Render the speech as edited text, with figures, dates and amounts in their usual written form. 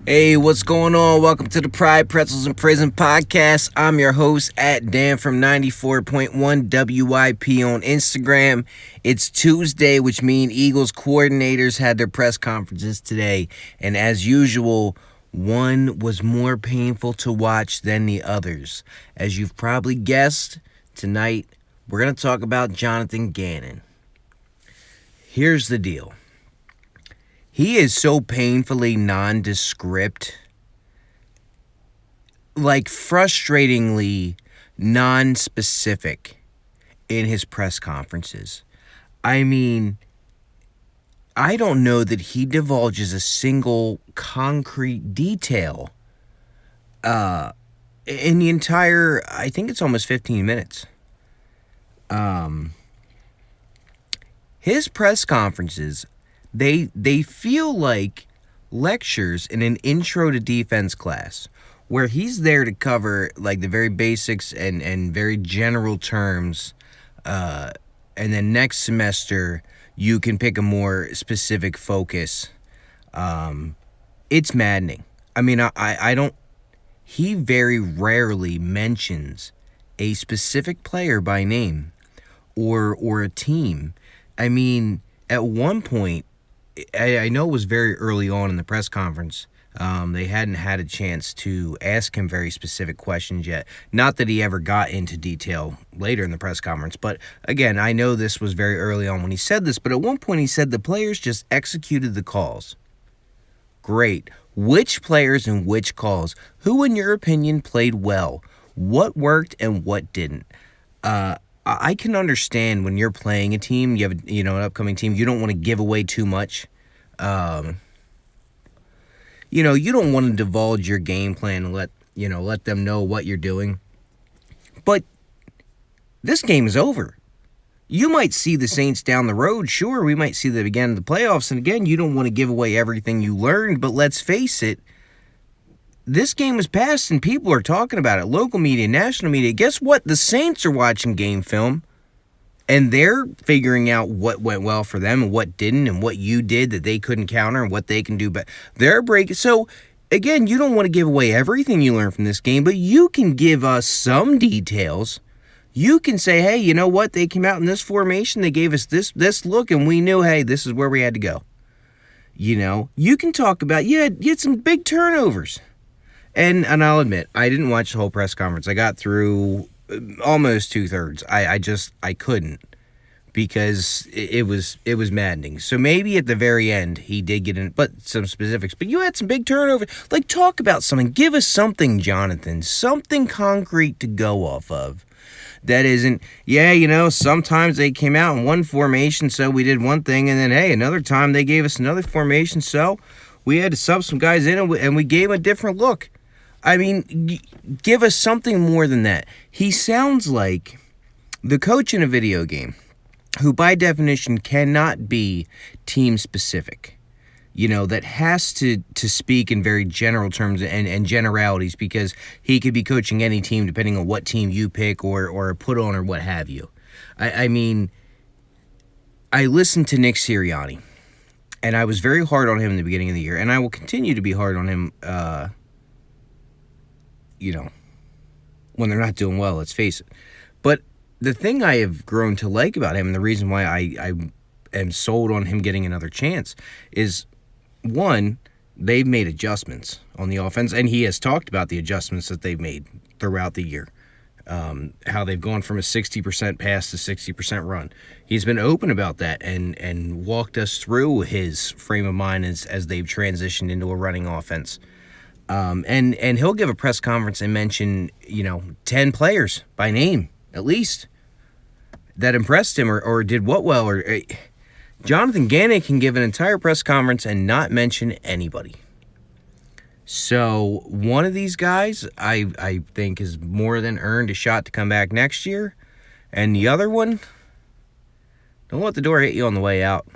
Hey, what's going on? Welcome to the Pride Pretzels and Prison podcast. I'm your host at Dan from 94.1 WIP on Instagram. It's Tuesday, which means Eagles coordinators had their press conferences today. And as usual, one was more painful to watch than the others. As you've probably guessed, tonight we're going to talk about Jonathan Gannon. Here's the deal. He is so painfully nondescript, like frustratingly non-specific in his press conferences. I mean, I don't know that he divulges a single concrete detail in the entire, I think it's almost 15 minutes. His press conferences, They feel like lectures in an intro to defense class where he's there to cover like the very basics and very general terms, and then next semester you can pick a more specific focus. It's maddening. I mean, I don't. He very rarely mentions a specific player by name or a team. I mean, at one point, I know it was very early on in the press conference. They hadn't had a chance to ask him very specific questions yet. Not that he ever got into detail later in the press conference. But again, I know this was very early on when he said this. But at one point he said the players just executed the calls. Great. Which players and which calls? Who, in your opinion, played well? What worked and what didn't? I can understand when you're playing a team, you have an upcoming team, you don't want to give away too much. You don't want to divulge your game plan and let them know what you're doing. But this game is over. You might see the Saints down the road. Sure, we might see them again in the playoffs. And again, you don't want to give away everything you learned, but let's face it. This game is past and people are talking about it. Local media, national media. Guess what? The Saints are watching game film and they're figuring out what went well for them and what didn't and what you did that they couldn't counter and what they can do. But they're breaking. So, again, you don't want to give away everything you learned from this game, but you can give us some details. You can say, hey, you know what? They came out in this formation. They gave us this look and we knew, hey, this is where we had to go. You can talk about, you had some big turnovers. And I'll admit, I didn't watch the whole press conference. I got through almost 2/3. I couldn't because it was maddening. So maybe at the very end he did get in, but some specifics. But you had some big turnovers. Like, talk about something. Give us something, Jonathan. Something concrete to go off of. That isn't, sometimes they came out in one formation, so we did one thing, and then, hey, another time they gave us another formation, so we had to sub some guys in, and we gave them a different look. I mean, give us something more than that. He sounds like the coach in a video game who, by definition, cannot be team-specific. That has to speak in very general terms and generalities because he could be coaching any team depending on what team you pick or put on or what have you. I mean, I listened to Nick Sirianni, and I was very hard on him in the beginning of the year, and I will continue to be hard on him when they're not doing well, let's face it. But the thing I have grown to like about him and the reason why I am sold on him getting another chance is, one, they've made adjustments on the offense, and he has talked about the adjustments that they've made throughout the year, how they've gone from a 60% pass to 60% run. He's been open about that and walked us through his frame of mind as they've transitioned into a running offense. And he'll give a press conference and mention, 10 players by name, at least, that impressed him or did what well. Jonathan Gannon can give an entire press conference and not mention anybody. So one of these guys, I think, has more than earned a shot to come back next year. And the other one, don't let the door hit you on the way out.